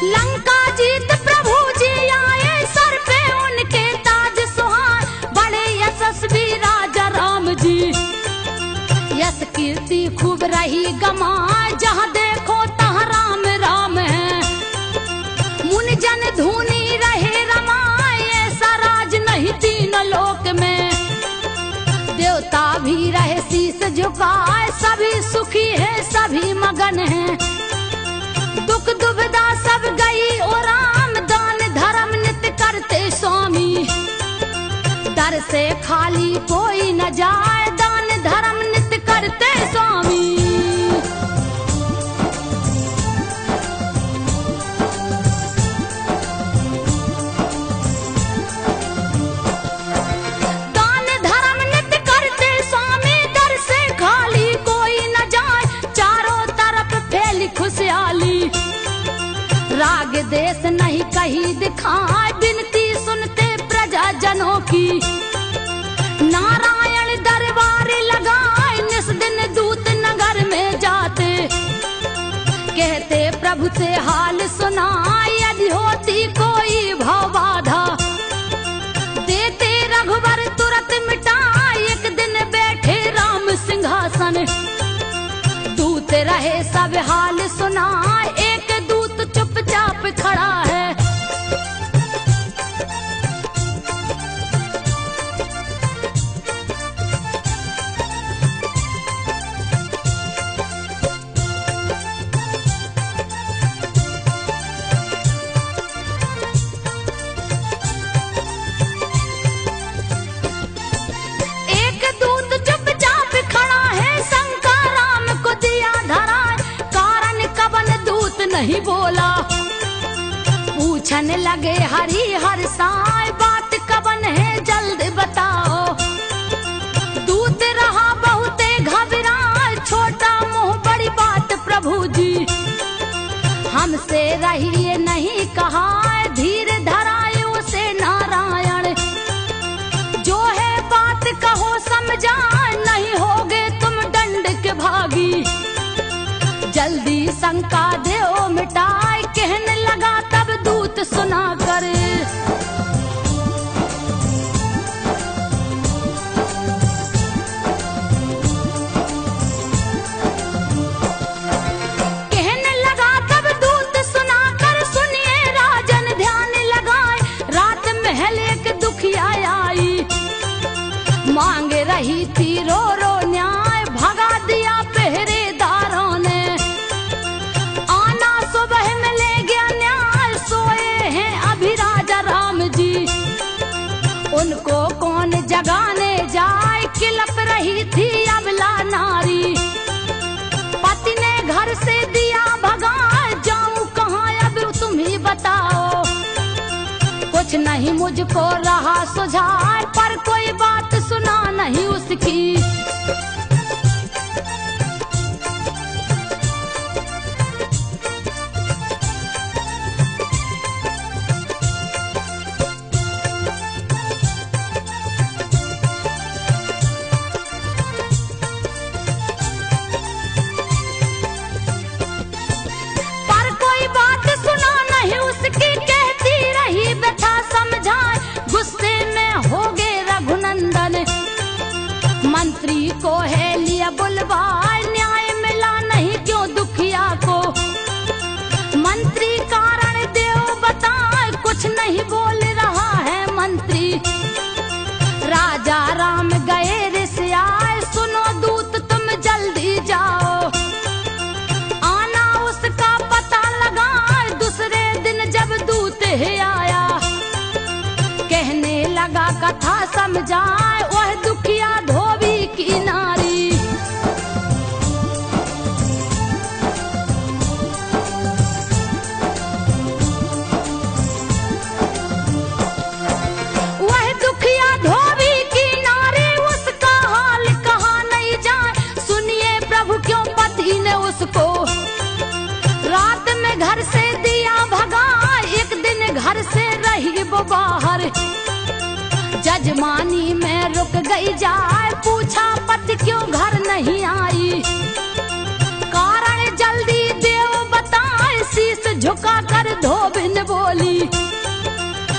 लंका जीत प्रभु जी आए, सर पे उनके ताज सुहाए, बड़े यशस्वी राजा राम जी। यश कीर्ति खूब रही गमाए, जहाँ देखो तहाँ राम राम है। मुनि जन धूनी रहे रमाए, ऐसा राज नहीं तीन लोक में। देवता भी रहे शीस झुकाए, सभी सुखी है सभी मगन है। दुख दुविधा सब गई और राम, दान धर्म नित्य करते स्वामी। दर से खाली कोई न जाए, दान धर्म नित्य करते स्वामी। दान धर्म नित्य करते स्वामी, दर से खाली कोई न जाए, चारों तरफ फैली खुशहाली। राग देश नहीं कहीं दिखाए, बिनती सुनते प्रजा जनों की। नारायण दरबार लगाए, निस दिन दूत नगर में जाते। कहते प्रभु से हाल सुनाए, यदि होती कोई भव बाधा। देते रघुबर तुरंत मिटाए, एक दिन बैठे राम सिंहासन। दूत रहे सब हाल सुनाए, एक दूत चुपचाप खड़ा है। एक दूत चुपचाप खड़ा है, शंका राम को दिया धरा। कारण कवन दूत नहीं बोला, पूछन लगे हरि हर साय, बात कवन है जल्द बताओ। दूत रहा बहुते घबराए, छोटा मुंह बड़ी बात प्रभु जी। हमसे रहिए नहीं कहा, धीर धराए उसे नारायण। जो है बात कहो समझा, नहीं होगे तुम दंड के भागी। जल्दी शंका देओ मिटाए, कहने लगा तब दूत सुना कर। कहने लगा तब दूत सुना कर, सुनिए राजन ध्यान लगाए। रात महल एक दुखिया आई, मांग रही थी रो रो न्याय। भगा दिया पहरेदारों ने, आना सुबह में ले गया न्याय। सोए हैं अभी राजा राम जी, उनको कौन जगाने जाए। किलप रही थी अबला नारी, पति ने घर से दिया भगा। जाऊं कहाँ अब तुम ही बताओ, कुछ नहीं मुझको रहा सुझाए। पर कोई बात सुना नहीं उसकी, पर कोई बात सुना नहीं उसकी। कहती रही व्यथा समझाए, गुस्से में हो गए रघुनंदन। मंत्री को है लिया बुलवाए, न्याय मिला नहीं क्यों दुखिया को। मंत्री का जाए वह दुखिया धोबी की नारी। वह दुखिया धोबी की नारी, उसका हाल कहा नहीं जाए। सुनिए प्रभु क्यों पति ने उसको रात में घर से दिया भगा, एक दिन घर से रही वो बाहर। जजमानी में रुक गई जाए, पूछा पति क्यों घर नहीं आई। कारण जल्दी देव बताए, शीश झुका कर धोबिन बोली।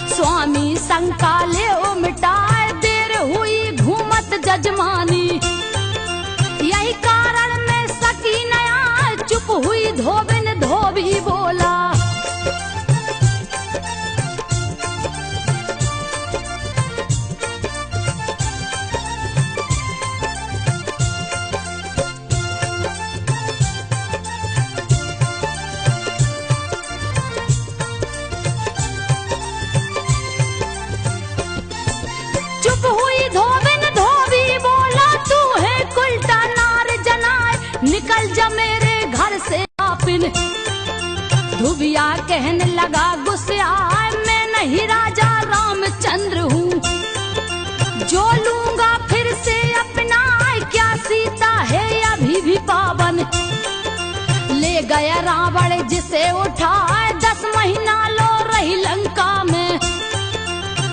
स्वामी शंका ले मिटाए, देर हुई घूमत जजमानी। यही कारण में सकी नया, चुप हुई धोबिन धोबी बोला। चुप हुई धोबिन धोबी बोला, तू है कुलटा नार जनाए, निकल जा मेरे घर से आपिन। धुबिया कहने लगा गुस्से आए, मैं नहीं राजा रामचंद्र हूँ, जो लूंगा फिर से अपना। क्या सीता है अभी भी पावन, ले गया रावण जिसे उठाए। 10 महीना लो रही लंका में,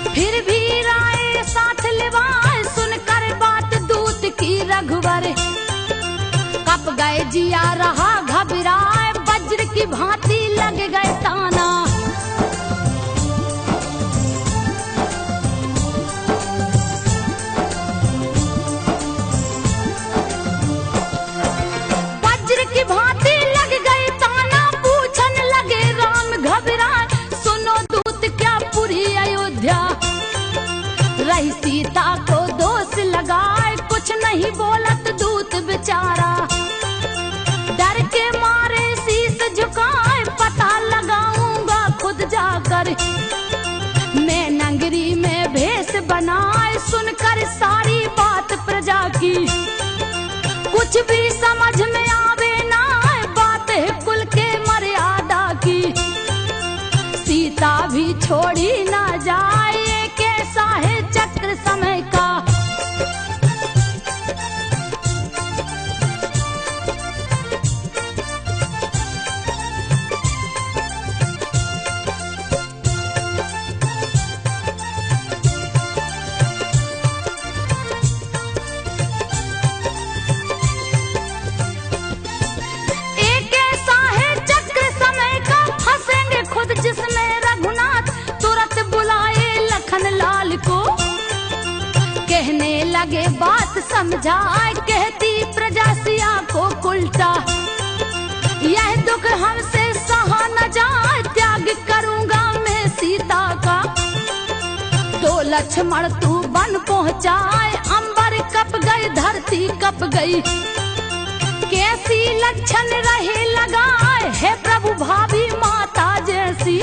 फिर भी राय साथ लिवाए। सुनकर बात दूत की रघुवर, कप गए जिया रहा घबराए। वज्र की भांति लग गए ताना, वज्र की भांति लग गए ताना। पूछन लगे राम घबराए, सुनो दूत क्या पूरी अयोध्या। रही सीता को दोष लगाए, कुछ नहीं बोलत दूत बेचारा। डर के मारे शीश झुकाए, पता लगाऊंगा खुद जाकर। मैं नगरी में भेष बनाए, सुनकर सारी बात प्रजा की। कुछ भी समझ में आवे ना, बात है कुल के मर्यादा की। सीता भी छोड़ी ना जाए, कैसा है चक्र समय का। एक ऐसा है चक्र समय का, फंसेंगे खुद जिसमें रघुनाथ। तुरंत बुलाए लखन लाल को, कहने लगे बात समझाए। कहती प्रजा सिया को उल्टा, यह दुख हमसे सहा न जाए। त्याग करूंगा मैं सीता का, तो लक्ष्मण तू बन पहुंचाए। अंबर कप गई धरती कप गई, कैसी लक्षण रहे लगाए। है प्रभु भाभी माता जैसी,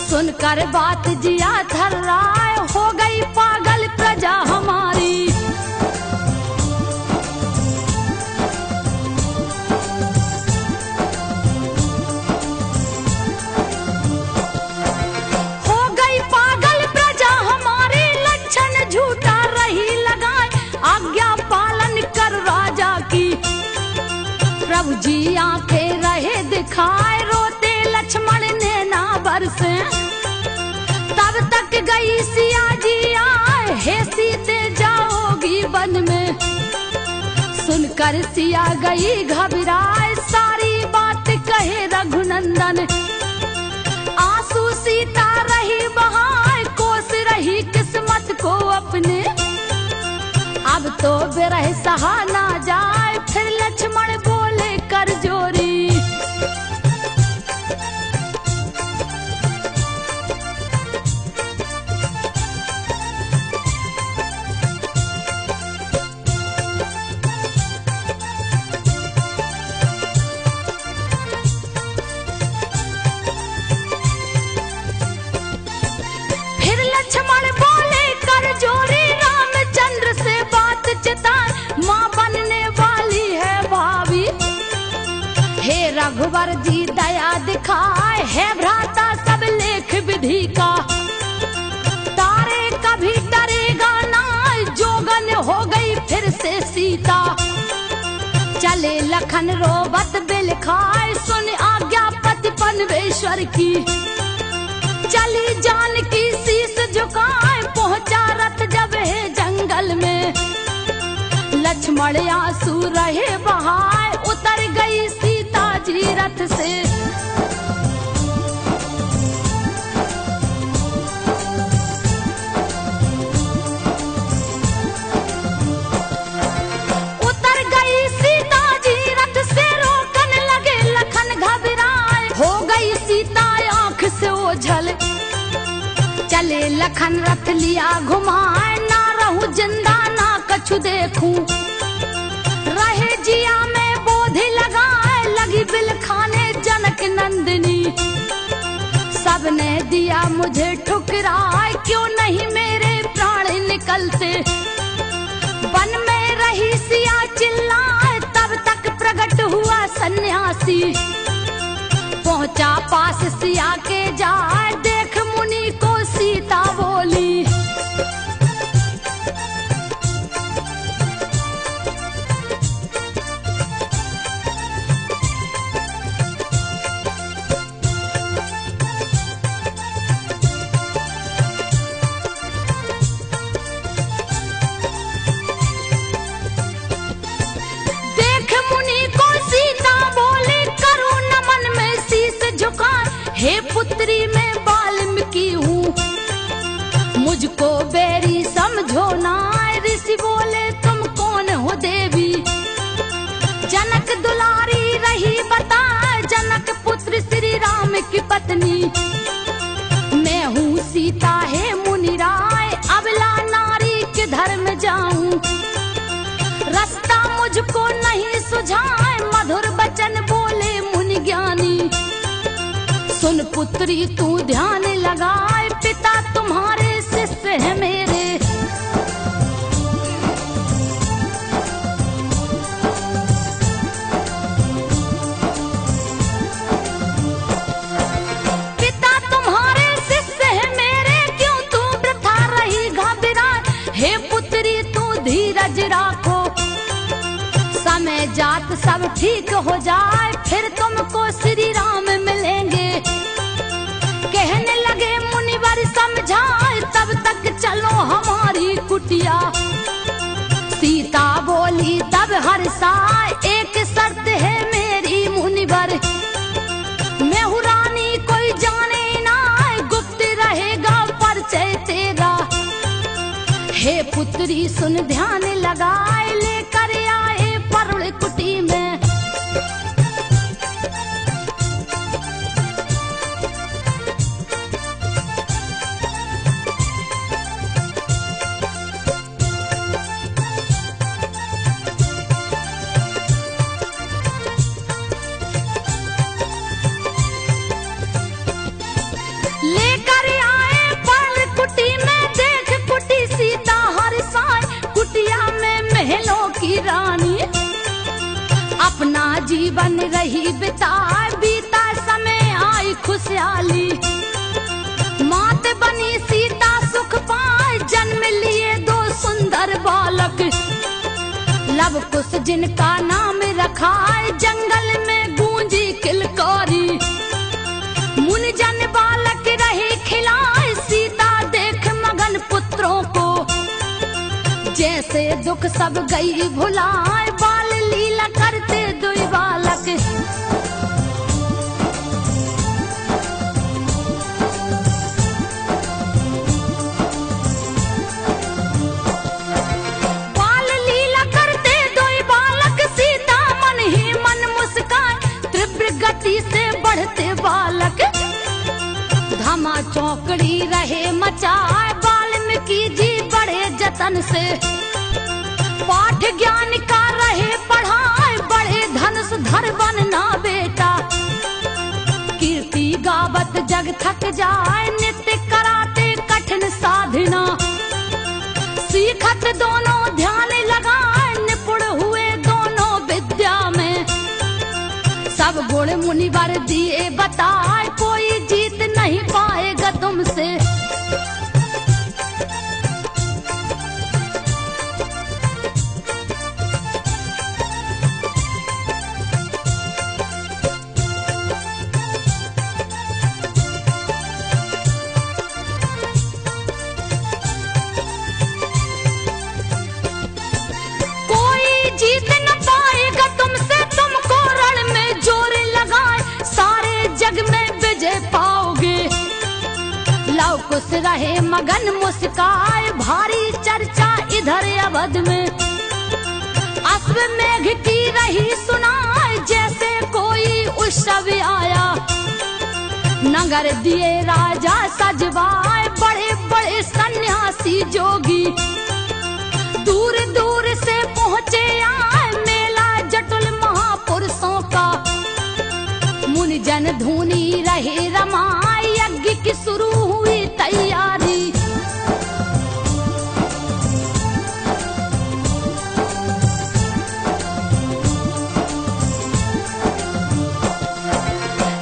सुनकर बात जिया थर्राए। हो गई पागल प्रजा हमारी, हो गई पागल प्रजा हमारी। लक्षण झूठा रही लगाए, आज्ञा पालन कर राजा की। प्रभु जी आंखें रहे दिखाए, रोते लक्ष्मण ने ना बरसे। तब तक गई सिया जी आए, हे सीते जाओगी वन में। सुनकर सिया गई घबराए, सारी बात कहे रघुनंदन। आंसू सीता रही बहाए, कोस रही किस्मत को अपने। अब तो विरह सहा ना जाए, फिर लक्ष्मण बोले कर जोरी। फिर लक्ष्मण बोले कर जोरी। मुनिवर जी दया दिखाए, है भ्राता सब लेख विधि का। तारे कभी डरेगा ना, जोगन हो गई फिर से सीता। चले लखन रोबत बिल खाए, सुन आज्ञा पति पनवेश्वर की। चली जानकी शीस झुकाए, पहुंचा रथ जब है जंगल में। लक्ष्मण आंसू रहे बहाए, उतर गई सीता जी रथ से। उतर गई सीता जी रथ से, रोकन लगे लखन घबराए। हो गई सीता आंख से ओझल, चले लखन रथ लिया घुमाए। ना रहूं जिंदा ना कछु देखूं, रहे जिया में बोधि लगाए। लगी बिल खाने जनक नंदिनी, सबने दिया मुझे ठुकराए। क्यों नहीं मेरे प्राण निकलते, वन में रही सिया चिल्लाए। तब तक प्रकट हुआ सन्यासी, पहुंचा पास सिया के जाए। देख मुनि को सीता बोली, देख मुनि को सीता बोली, करूं नमन में शीस झुकाए। हे पुत्री मैं वाल्मीकि हूँ, मुझको बैरी समझो ना। ऋषि बोले तुम कौन हो देवी, जनक दुलारी रही बता। जनक पुत्र श्री राम की पत्नी, मैं हूँ सीता है मुनि राय। अबला नारी के धर्म जाऊं, रास्ता मुझको नहीं सुझाए। मधुर वचन बोले मुनि ज्ञानी, सुन पुत्री तू ध्यान लगाए। पिता तुम्हारे शिष्य है मेरे, पिता तुम्हारे शिष्य है मेरे। क्यों तू वृथा रही घबराए। हे पुत्री तू धीरज राखो, समय जात सब ठीक हो जाए। फिर तुमको श्री राम मिलेंगे, कहने लगे मुनिवर समझाए। तब तक चलो हमारी कुटिया, सीता बोली तब हर्षाए। एक शर्त है मेरी मुनिवर, मैं हूँ रानी कोई जाने ना। गुप्त रहेगा परिचय तेरा, हे पुत्री सुन ध्यान लगाए। लेकर आए परुण कुटी में, लेकर आए परुण कुटी में। देख कुटी सीता हर्षाए, कुटिया में महलों की रानी। अपना जीवन रही बिताए, बीता समय आई खुशहाली। मात बनी सीता सुख पाए, जन्म लिए दो सुंदर बालक। लव कुश जिनका नाम रखा, जंगल में गूंजी किलकारी। मुनि जन बालक रहे खिलाए, सीता देख मगन पुत्रों को। जैसे दुख सब गई भुलाए, बाल लीला करते दुई बालक। बाल लीला करते दुई बालक, सीता मन ही मन मुस्काए। तीव्र गति से बढ़ते बालक, धमा चौकड़ी रहे मचाए। वाल्मीकि जी बड़े जतन से, पाठ ज्ञान का रहे पढ़ाए। बड़े धनुष धर बनना बेटा, कीर्ति गावत जग थक जाए। नित्य कराते कठिन साधना, सीखत दोनों ध्यान लगाए। निपुण हुए दोनों विद्या में, सब गुण मुनि कोई वर दिए बताए, कोई जीत नहीं पाएगा तुमसे। कोई जीत न पाएगा तुमसे, तुमको रण में जोर लगाए, सारे जग में विजय पाओगे। लव कुश रहे मगन मुस्काए, भारी चर्चा इधर अवध में। अश्वमेघ की रही सुनाए, जैसे कोई उत्सव आया। नगर दिए राजा सजवाए, बड़े बड़े सन्यासी जोगी। दूर दूर से पहुँचे आए, मेला जटुल महापुरुषों का। मुनि जन धुनी रहे रमाए, यज्ञ की शुरू हुई तैयारी।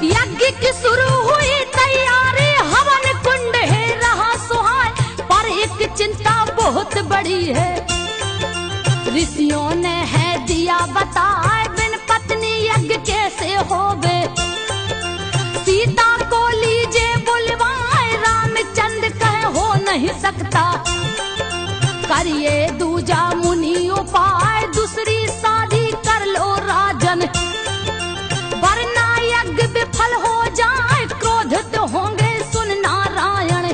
यज्ञ की शुरू हुई तैयारी, हवन कुंड है रहा सुहाए, पर एक चिंता बहुत बड़ी है। ऋषियों ने है दिया बताए, बिन पत्नी यज्ञ कैसे होवे। सीता को लीजे बुलवाए, रामचंद्र कहे हो नहीं सकता। करिए दूजा मुनि उपाय, दूसरी शादी कर लो राजन। वरना यज्ञ विफल हो जाए, क्रोधित होंगे सुन नारायण।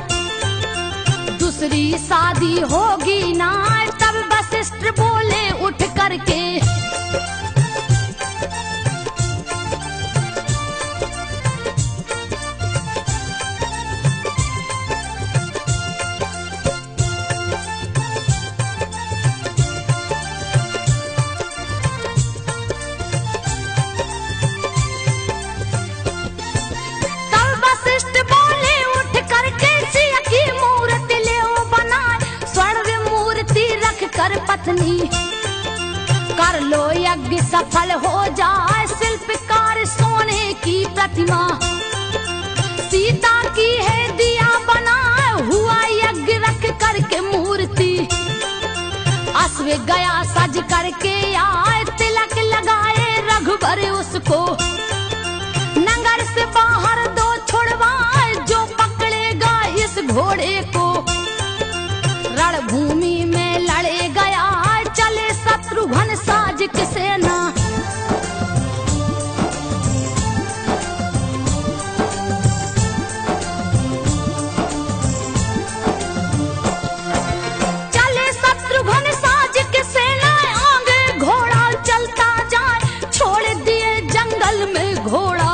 दूसरी शादी होगी ना, तब वशिष्ठ बोले उठ करके। तब वशिष्ठ बोले उठ करके, सिया की मूर्ति ले बनाए, स्वर्ण मूर्ति रख कर पत्नी। कर लो यज्ञ सफल हो जाए, शिल्पकार सोने की प्रतिमा। सीता की है दिया बनाए, हुआ यज्ञ रख करके मूर्ति। अश्व गया सज करके आए, तिलक लगाए रघुबर उसको। नगर से बाहर दो छुड़वाए, जो पकड़ेगा इस घोड़े को। रणभूमि में लड़े गया, चले शत्रुघ्न साज की सेना। चले शत्रुघ्न साज की सेना, आगे घोड़ा चलता जाए, छोड़ दिए जंगल में घोड़ा।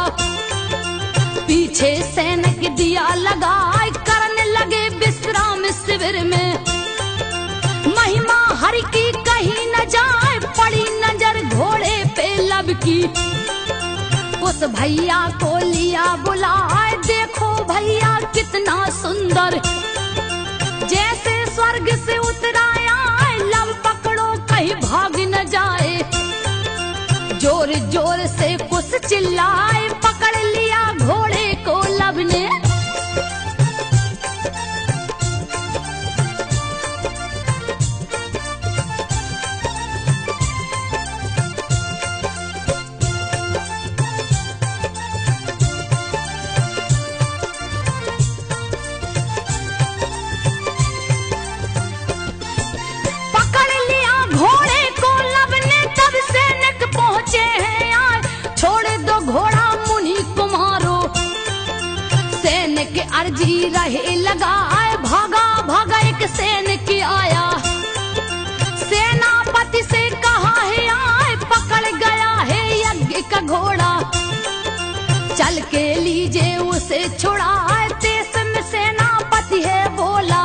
पीछे सैनिक दिया लगाए, करने लगे विश्राम शिविर में। महिमा हरि की कहीं न जाए, पड़ी नजर घोड़े पे लब की। उस भैया को लिया बुलाए, देखो भैया कितना सुंदर। जैसे स्वर्ग से उतराया, लब पकड़ो कहीं भाग न जाए। जोर जोर से कुछ चिल्लाए, पकड़ लिया घोड़े को लब ने। पकड़ लिया घोड़े को लब ने, तब सैनिक पहुंचे हैं आए। छोड़ दो घोड़ा मुनि कुमारो, सैनिक अर्जी रहे लगाए। भागा भागा एक सैनिक आया, सेनापति से कहा है आए, पकड़ गया है यज्ञ का घोड़ा। चल के लीजे उसे छुड़ाए, देश में सेनापति है बोला।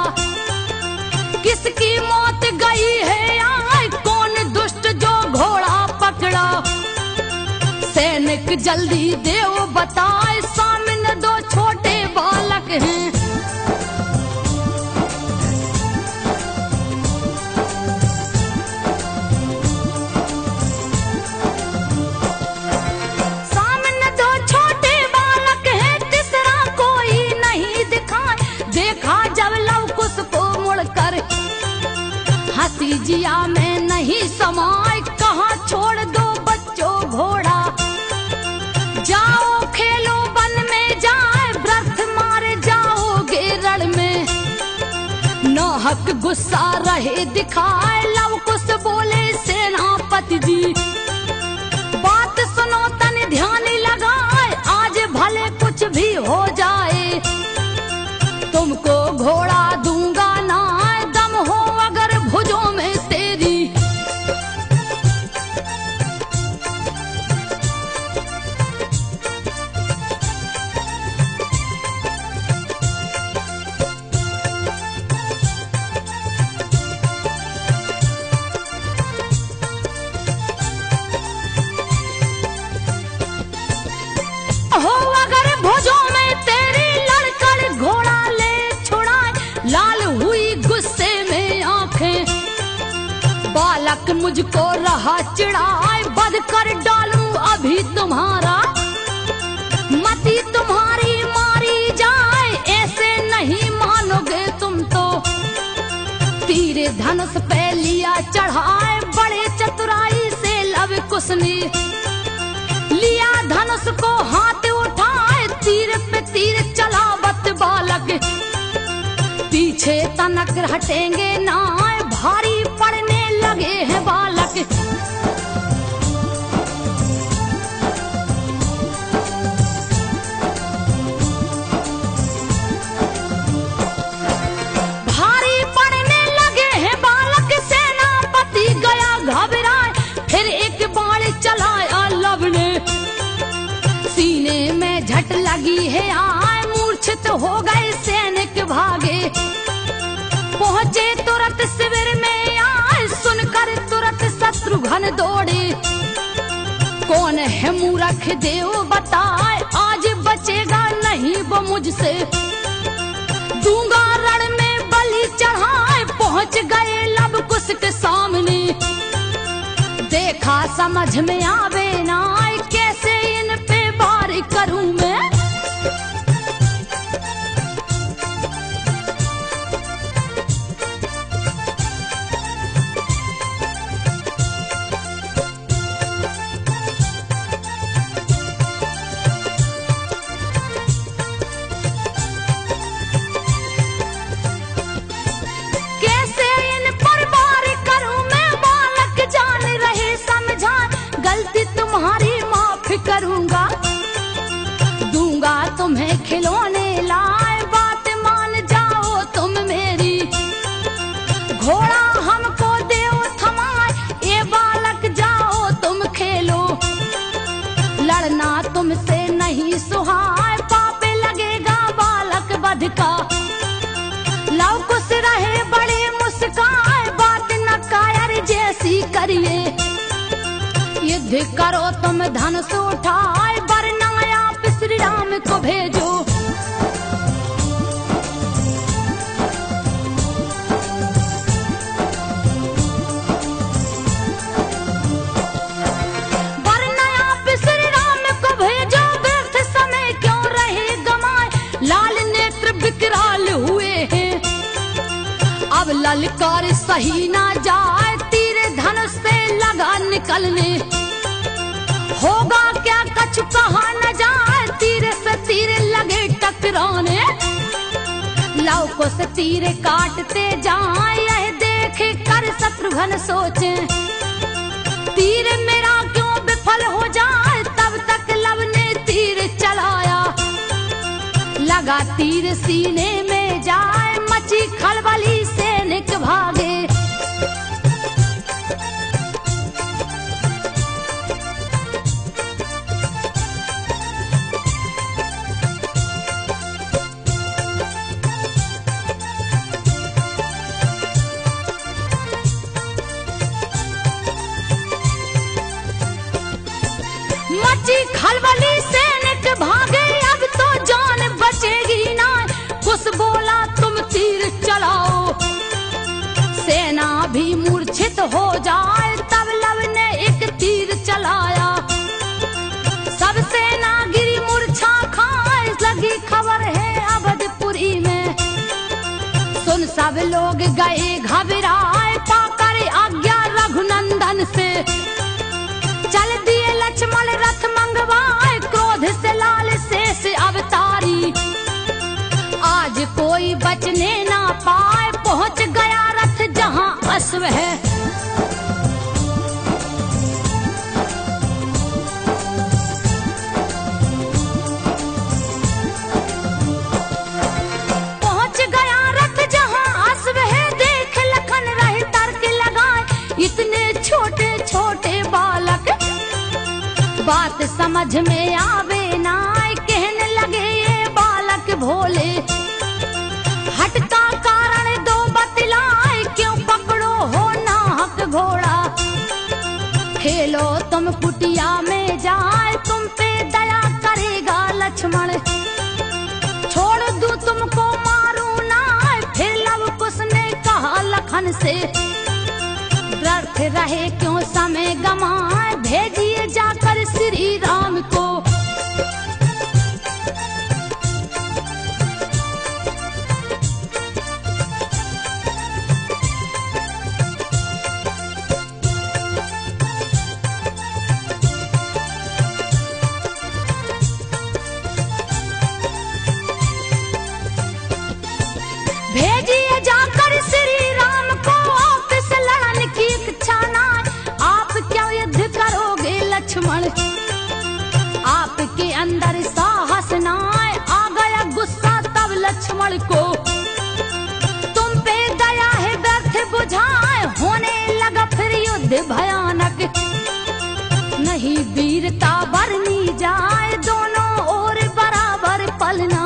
किसकी मौत गई है आए, कौन दुष्ट जो घोड़ा पकड़ा। सैनिक जल्दी देव बताए, सामने दो छोटे बालक हैं। सामने दो छोटे जिया में नहीं समाए, कहाँ छोड़ दो बच्चों घोड़ा। जाओ खेलो वन में जाए, व्रत मारे जाओगे रण में। नाहक गुस्सा रहे दिखाए, लव कुश बोले सेनापति जी। बात सुनो तन ध्यान लगाए, आज भले कुछ भी हो जाए। तुमको घोड़ा दूंगा ना, दम हो अगर भुजों में तेरी। हो अगर भुजों में तेरी, लड़कर घोड़ा ले छुड़ाए। लाल हुई गुस्से में आंखें, बालक मुझको रहा चिढ़ाए। बद कर डालूं अभी तुम्हारा, मती तुम्हारी मारी जाए। ऐसे नहीं मानोगे तुम तो। तीर धनुष पे लिया चढ़ाए, बड़े चतुराई से लव कुश ने। लिया धनुष को हाथ उठाए, तीर पे तीर चलावत बालक। पीछे तनक हटेंगे ना, भारी पड़ने लगे हैं बालक। भारी पड़ने लगे हैं बालक, सेनापति गया घबराए। फिर एक बाण चलाया लव ने, सीने में झट लगी है आए। मूर्छित हो गए सैनिक भागे, पहुंचे तुरंत शिविर में आए। सुनकर तुरंत शत्रुघ्न दौड़े, कौन है मूर्ख देव बताए। आज बचेगा नहीं वो मुझसे, दूंगा रण में बलि चढ़ाए। पहुंच गए लव कुश के सामने, देखा समझ में आवे ना, कैसे इन पे वार करूं मैं। कैसे इन पर वार करूं मैं, बालक जान रहे समझा। गलती तुम्हारी माफ करूंगा, दूंगा तुम्हें खिलौने लाए। बात मान जाओ तुम मेरी, घोड़ा हमको देव थमाए। ये बालक जाओ तुम खेलो, लड़ना तुमसे नहीं सुहाए। पाप लगेगा बालक वध का, लव कुश रहे बड़े मुस्काए। बात न कायर जैसी करिए, युद्ध करो तुम धनुष उठाए। वरना आप श्री राम को भेजो। वरना आप श्री राम को भेजो, व्यर्थ समय क्यों रहे गमाए। लाल नेत्र विकराल हुए हैं, अब ललकार सही ना जाए। तीर धनुष से लगा निकलने, होगा क्या कछु कहा न जाए। तीर से तीर लगे टकराने, लव कुश तीर काटते जाए। यह देख कर शत्रुघ्न सोचे, तीर मेरा क्यों विफल हो जाए। तब तक लव ने तीर चलाया, लगा तीर सीने में जाए। मची खलबली सैनिक भागे, मची खलबली सैनिक भागे। अब तो जान बचेगी ना, कुछ बोला तुम तीर चलाओ। सेना भी मूर्छित हो जाए, तब लव ने एक तीर चलाया। सब सेना गिरी मूर्छा खाए, लगी खबर है अवधपुरी में। सुन सब लोग गए घबराए, पाकर चल दिए लक्ष्मण रथ मंगवाए, क्रोध से लाल शेष अवतारी। आज कोई बचने ना पाए, पहुंच गया रथ जहां अश्व है। पहुंच गया रथ जहां अश्व है, देख लखन रहे तर्क लगाए, इतने छोटे छोटे बालक बात समझ में आवे ना। कहने लगे ये बालक भोले, हटका कारण दो बतलाए, क्यों पकड़ो हो नाहक घोड़ा। खेलो तुम कुटिया में जाए, तुम पे दया करेगा लक्ष्मण। छोड़ दूं तुमको मारू ना, फिर लव कुश ने कहा लखन से। व्यर्थ रहे क्यों समय गमाए, भेजिए जाकर श्री राम को। भेजिए जाकर श्री राम को, ऑफिस लड़न की इच्छा ना। आप क्या युद्ध करोगे लक्ष्मण, आपके अंदर साहस ना। आ गया गुस्सा तब लक्ष्मण को, तुम पे दया है व्यर्थ बुझाए। होने लगा फिर युद्ध भयानक, नहीं वीरता बरनी जाए, दोनों ओर बराबर पलना।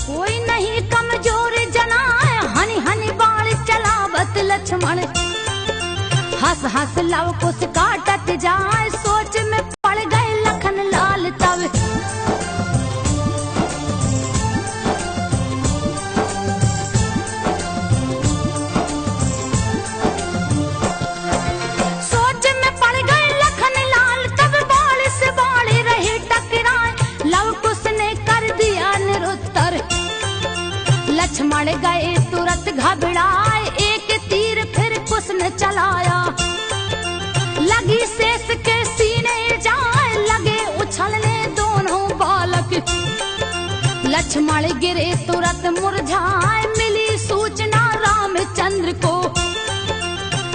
कोई नहीं कमजोर जनाए, हनी हनी बाण चलावत लक्ष्मण। हंस हंस लव कुश काटत जाए, सोच में पड़ गए लखन लाल तब। सोच में पड़ गए लखन लाल तब, बाण से बाण रहे टकराए, लव कुश ने कर दिया निरुत्तर। लक्ष्मण गए तुरंत घबराए, एक तीर फिर कुश ने चलाया। लगी शेष के सीने जाए, लगे उछलने दोनों बालक। लक्ष्मण गिरे तुरंत मुरझाए, मिली सूचना रामचंद्र को।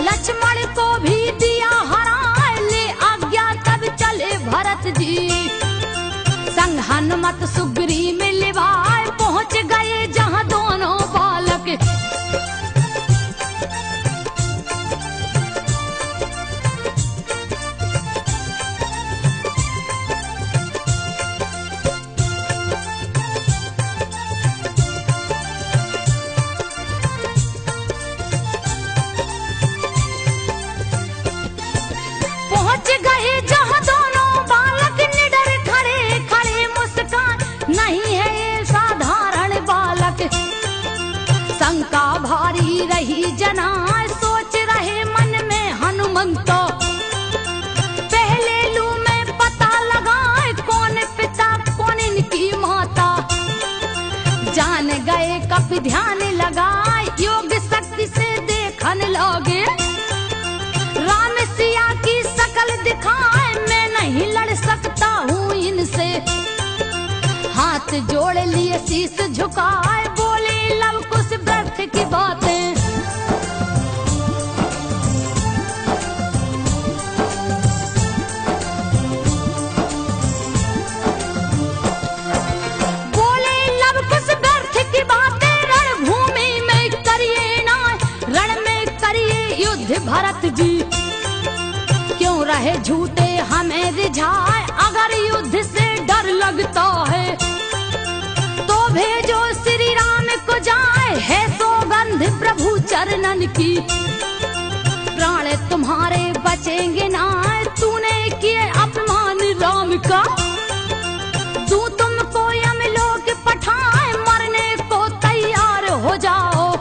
लक्ष्मण को भी दिया हराए, ले आज्ञा तब चले भरत जी। संग हनुमत सुग्री मिलवाए, पहुंच गए जहां दोनों बालक। पहुंच गए जहां दोनों बालक, निडर खड़े खड़े मुस्कान। नहीं है ये साधारण बालक, शंका भारी रही जना। सोच रहे मन में हनुमंत, पहले लू में पता लगाए, कौन पिता कौन इनकी माता। जान गए कब ध्यान लगाए, योग शक्ति से देखने लगे। राम सिया की शकल दिखाए, मैं नहीं लड़ सकता हूँ इनसे। हाथ जोड़ लिए शीश झुकाए, बोले लव कुश व्यर्थ की बातें। बोले लव कुश व्यर्थ की बातें, रणभूमि में करिए ना, रण में करिए युद्ध भरत जी। क्यों रहे झूठे हमें रिझाए, अगर युद्ध से डर लगता है तो भेजो श्री राम को जाए। है सौगंध प्रभु चरणन की, प्राण तुम्हारे बचेंगे ना। तूने किए अपमान राम का, तू तुमको यमलोक पठाए, मरने को तैयार हो जाओ।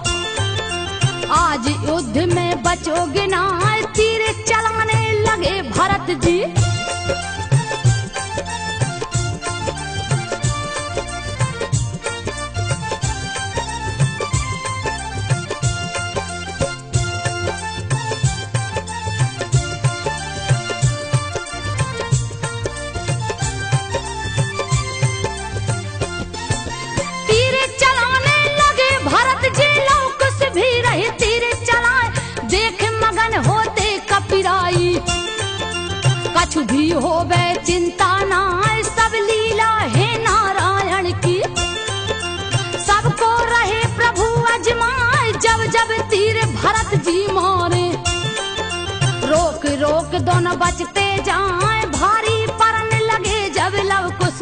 आज युद्ध में बचोगे ना, तीर चलाने लगे भरत जी। होवे चिंता ना, सब लीला है नारायण की। सबको रहे प्रभु अजमाए, जब जब तीर भरत जी मारे। रोक रोक दोनों बचते जाए, भारी परन लगे जब लव कुश।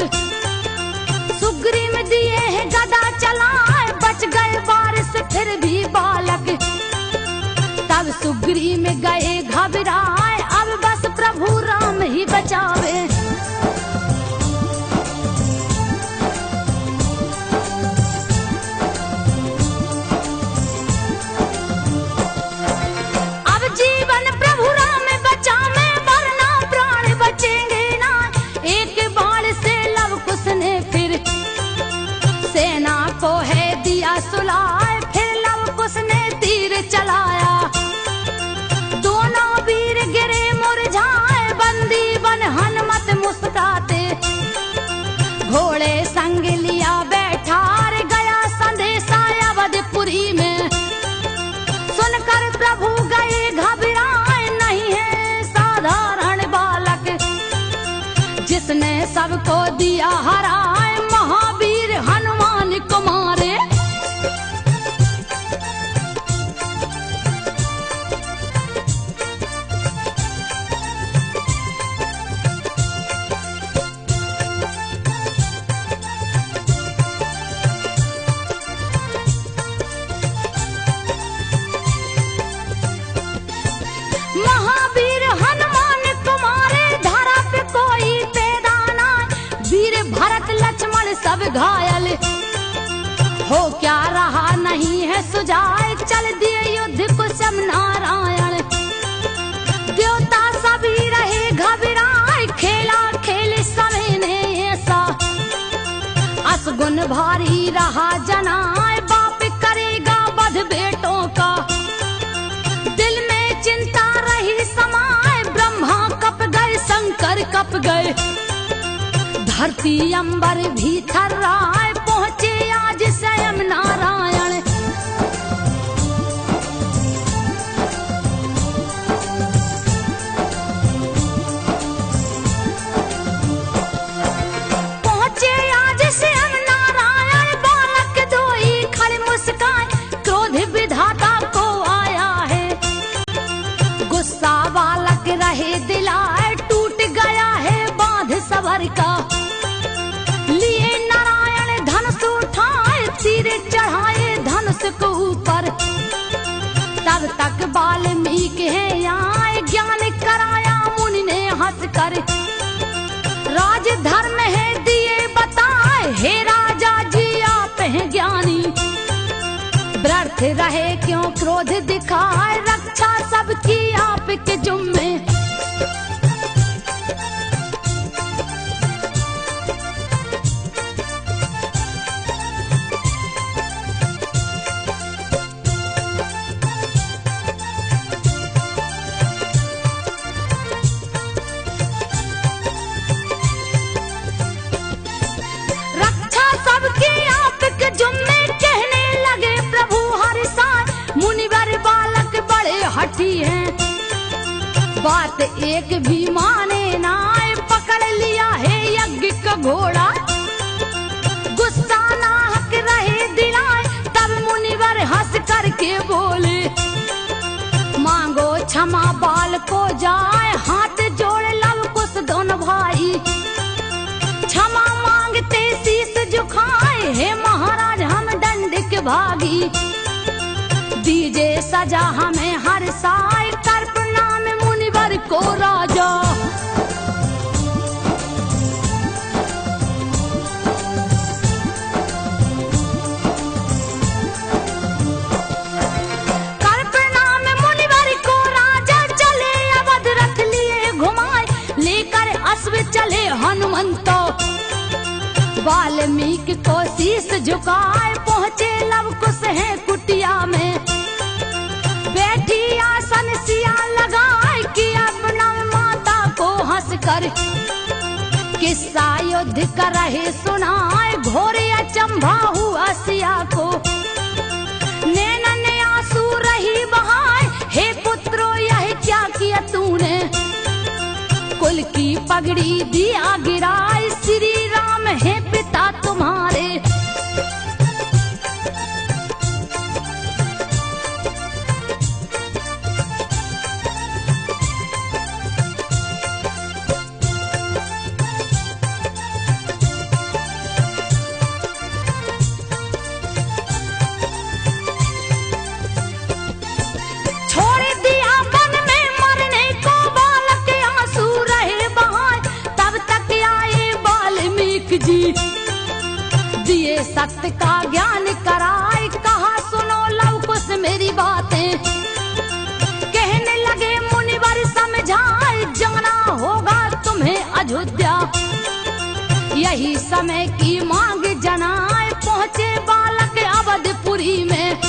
सुग्रीव दिए है गदा चलाए, बच गए बारिश फिर भी बालक। तब सुग्रीव गए घबराए, अब बस प्रभु राम ही बचावे। अब जीवन प्रभु राम बचावे, वरना प्राण बचेंगे ना। एक बाण से लव कुश ने फिर सेना को है दिया सुलाए, फिर लव कुश ने तीर चलाया। दोनों वीर गिरे मुरझाए, बंदी बन हनुमत मुस्कुराते। घोड़े संग लिया बैठा, रे गया संदेशा अवधपुरी में। सुनकर प्रभु गए घबराए, नहीं है साधारण बालक। जिसने सबको दिया हराए, महावीर हनुमान को मारे। महावीर हनुमान कुमारे, धरा पे कोई पैदा ना। वीर भरत लक्ष्मण सब घायल, हो क्या रहा नहीं है सुझाए। चल दिए युद्ध कुशम नारायण। देवता सभी रहे घबराए, खेला खेल समय ने ऐसा। असगुन भारी रहा जनाए, बाप करेगा वध बेटों का। दिल में चिंता रही समाए, ब्रह्मा कप गए शंकर कप गए। धरती अंबर भी थर्राए, पहुंचे आज स्वयं नारायण। पहुंचे आज स्वयं नारायण, बालक धोई खड़े मुस्काए। क्रोध विधाता को आया है, गुस्सा बालक रहे दिलाए। टूट गया है बांध सबर का, लिए नारायण धनुष उठाए। तीर चढ़ाए धनुष को ऊपर, तब तक वाल्मीकि है आए। ज्ञान कराया मुनि ने हंस कर, राज धर्म है दिए बताए। हे राजा जी आप हैं ज्ञानी, व्यर्थ रहे क्यों क्रोध दिखाए। रक्षा सबकी आपके जुम्मे। रक्षा सबकी आपके जुम्मे, कहने लगे प्रभु हर साय। मुनिवर बालक बड़े हठी हैं, बात एक भी माने ना। पकड़ लिया है यज्ञ का घोड़ा, गुस्सा नाहक रहे दिलाए। तब मुनिवर हंस करके बोले, मांगो क्षमा बाल को जाए। हाथ जोड़ लव कुश दोनों भाई, क्षमा मांगते शीस झुकाए। हे महाराज हम दंड के भागी, दीजे सजा हमें हर साय। कर प्रणाम मुनिवर को राजा। कर प्रणाम मुनिवर को राजा, चले अवध रथ लिए घुमाए। लेकर अश्व चले हनुमंतो, वाल्मीकि को शीस झुकाए। पहुंचे लव कुश है कुटिया में, बैठी आसन सिया लगाए। किया प्रणाम माता को हंस कर, किस्सा युद्ध कर रहे सुनाए। घोरे अचंभा हुआ सिया को, नैनन आंसू रही बहाए। हे पुत्रो यह क्या किया तूने, कुल की पगड़ी दिया गिराए, श्री राम है पिता तुम्हारे। दिए सत्य का ज्ञान कराए, कहा सुनो लव कुश मेरी बातें। कहने लगे मुनिवर समझाए, जाना होगा तुम्हें अयोध्या। यही समय की मांग जनाए, पहुँचे बालक अवधपुरी में।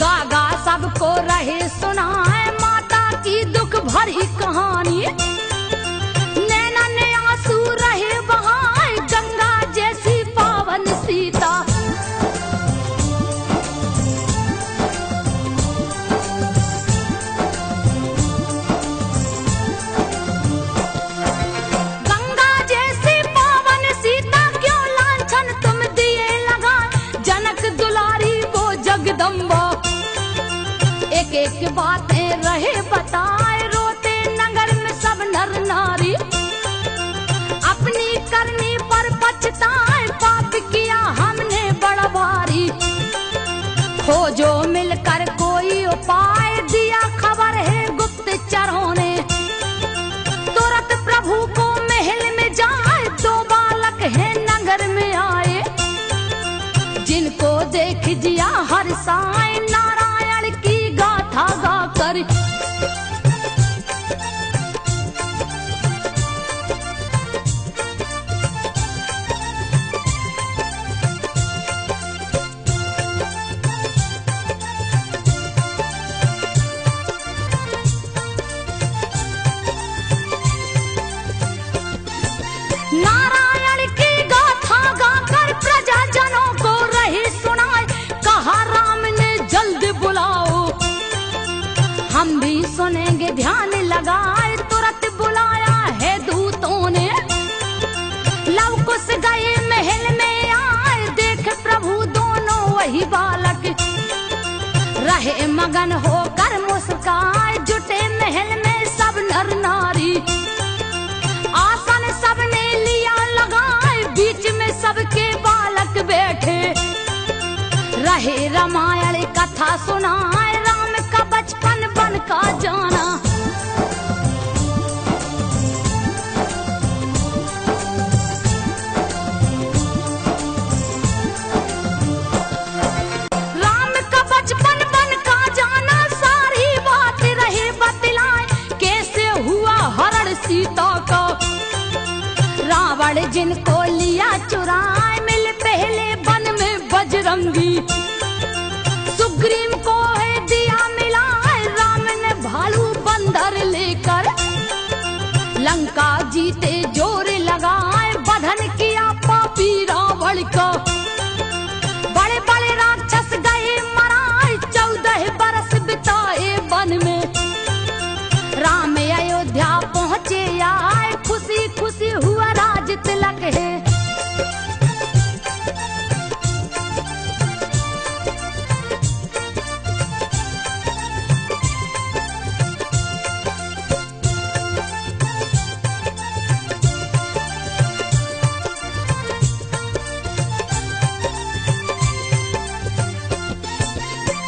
गागा सबको रहे सुनाए, माता की दुख भरी कहानी। सीता गंगा जैसी पावन सीता क्यों लांछन तुम दिए लगा, जनक दुलारी वो जगदम्बा। एक एक बातें रहे बताए, रोते नगर में सब नर नारी। अपनी करनी पर पछताए, पाप किया हमने बड़ा भारी। खोजो मिलकर कोई उपाय, दिया खबर है गुप्तचरों ने। तुरंत प्रभु को महल में जाए, दो बालक हैं नगर में आए। जिनको देख जिया हर्षाए, नारायण की गाथा गाकर। नारायण की गाथा गाकर प्रजाजनों को रही सुनाए, कहा राम ने जल्द बुलाओ। हम भी सुनेंगे ध्यान लगाए, तुरंत बुलाया है दूतों ने। लव कुश गए महल में आए, देख प्रभु दोनों वही बालक। रहे मगन होकर मुस्काए, जुटे महल में सब नर नारी। आसन सबने लिया लगाए, बीच में सबके बालक बैठे। रहे रामायण कथा सुनाए, राम का बचपन बन का जाना। राम का बचपन बन का जाना, सारी बात रहे बतलाए। कैसे हुआ हरण सीता का, रावण जिनको लिया चुराए। मिल पहले वन में बजरंगी, सुग्रीव को है दिया मिलाए। राम ने भालू बंदर लेकर, लंका जीते जोर लगाए। बधन किया पापी रावण का, बड़े बड़े राक्षस गए मराए। 14 बरस बिताए वन में, राम अयोध्या पहुँचे आए। खुशी खुशी हुआ राज तिलक है।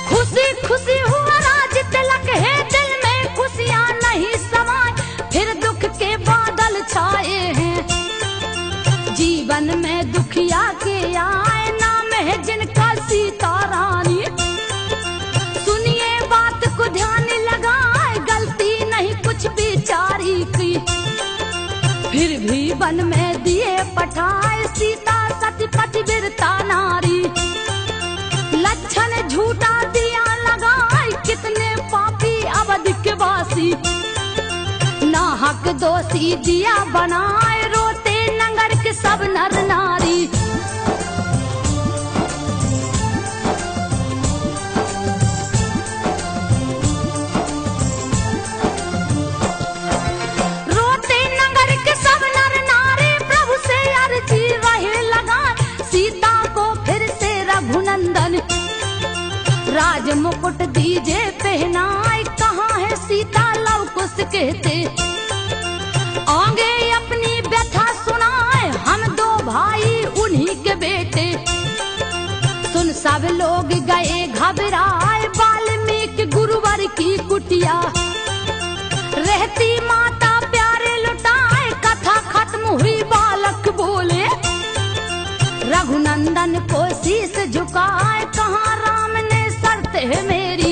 खुशी खुशी हुआ राज तिलक है, दिल में खुशियाँ नहीं समाए। फिर दुख के बादल छाए हैं, जीवन में दुखिया के आए। नाम है जिनका सीता रानी। सुनिए बात को ध्यान लगाए, गलती नहीं कुछ बेचारी की। फिर भी वन में दिए पठाए, सीता सती पतिव्रता नारी। लक्षण झूठा दिया लगाए, कितने पापी अवध के वासी। नाहक दोषी दिया बनाए, रोते नगर के सब नर नारी। रोते नगर राज मुकुट दीजे पहनाए, कहाँ है सीता लव कुश कहते। आगे अपनी व्यथा सुनाए, हम दो भाई उन्हीं के बेटे। सुन सब लोग गए घबराए, वाल्मीकि गुरुवर की कुटिया। रहती माता प्यारे लुटाए, कथा खत्म हुई बालक बोले। रघुनंदन को शीश झुकाए, कहाँ राम ने शर्त है मेरी।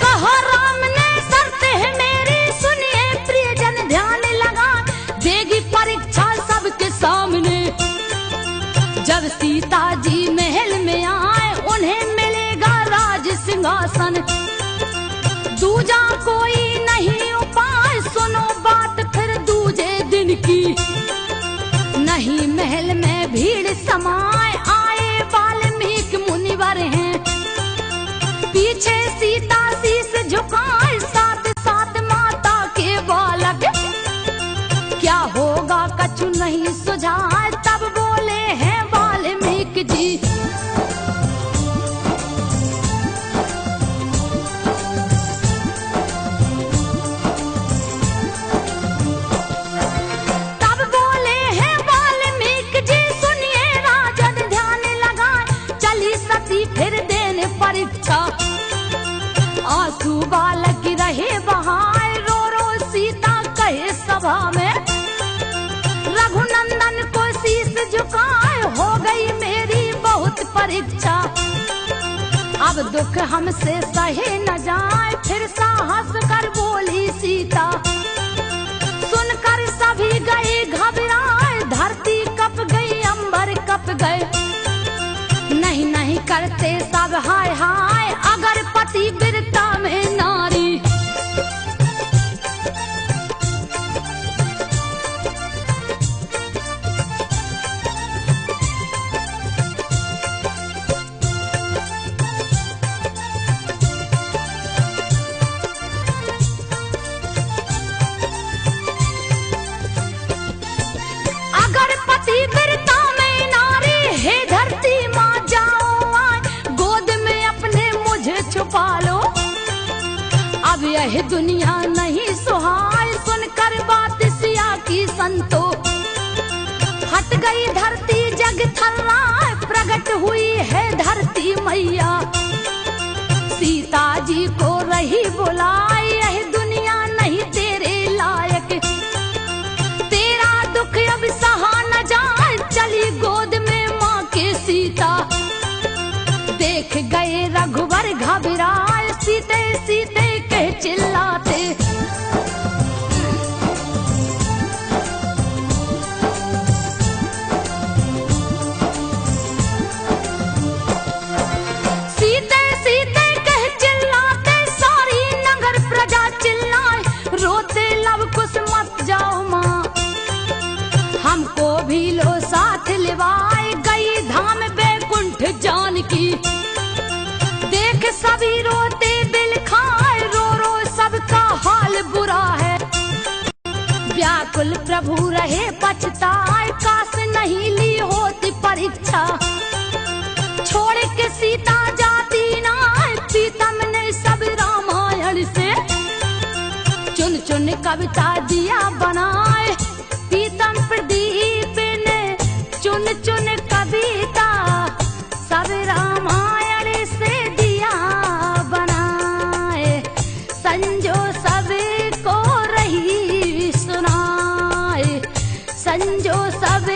कहा राम ने शर्त है मेरी, सुनिए प्रियजन ध्यान लगा। देगी परीक्षा सबके सामने। जब सीता जी महल में आए, उन्हें मिलेगा राज सिंहासन। दूजा कोई नहीं उपाय, सुनो बात फिर दूजे दिन की। नहीं महल में भीड़ समाए, आए वाल्मीकि मुनिवर हैं। पीछे सीता शीश झुकाए, साथ साथ माता के बालक। क्या होगा कछु नहीं सुझाए, तब बोले हैं वाल्मीकि जी। तब बोले हैं वाल्मीकि जी, सुनिए राजन ध्यान लगाए। चली सती फिर देने परीक्षा। आंसू बालक रहे बहाए, रो रो सीता कहे सभा में। रघुनंदन को शीश झुकाए, हो गई मेरी बहुत परीक्षा। अब दुख हमसे सहे न जाए, फिर साहस कर बोली सीता। सुनकर सभी गए घबराए, धरती कप गई अंबर कप गए। नहीं नहीं करते सब हाय हाय, अगर पति वीरता में नारी। अगर पति वीरता में नारी, हे धरती माँ जाओ आए, गोद में अपने मुझे छुपा लो। अब यह दुनिया नहीं सुहाए, सुनकर बात सिया की संतो। हट गई धरती जग थर्राए, प्रकट हुई है धरती मैया। सीता जी को रही बुलाए, यह दुनिया नहीं तेरे लायक। तेरा दुख अब सहा न जाए, चली गोद में माँ के सीता। देख गए रघुवर घबराए, सीते सीते कह चिल्लाते। सीते सीते कह चिल्लाते, सारी नगर प्रजा चिल्लाए। रोते लव कुश मत जाओ माँ, हमको भी लो साथ लिवाए। गई धाम बैकुंठ जानकी, देख सभी रोते दिल खाए। रो रो सबका हाल बुरा है, व्याकुल प्रभु रहे पछताए। काश नहीं ली होती परीक्षा, छोड़ के सीता जाती ना। प्रीतम ने सब रामायण से चुन चुन कविता दिया बनाए। प्रीतम प्रदीप ने चुन चुन कविता सब रामायण से दिया बनाए। संजो सबको रही सुनाए, संजो सब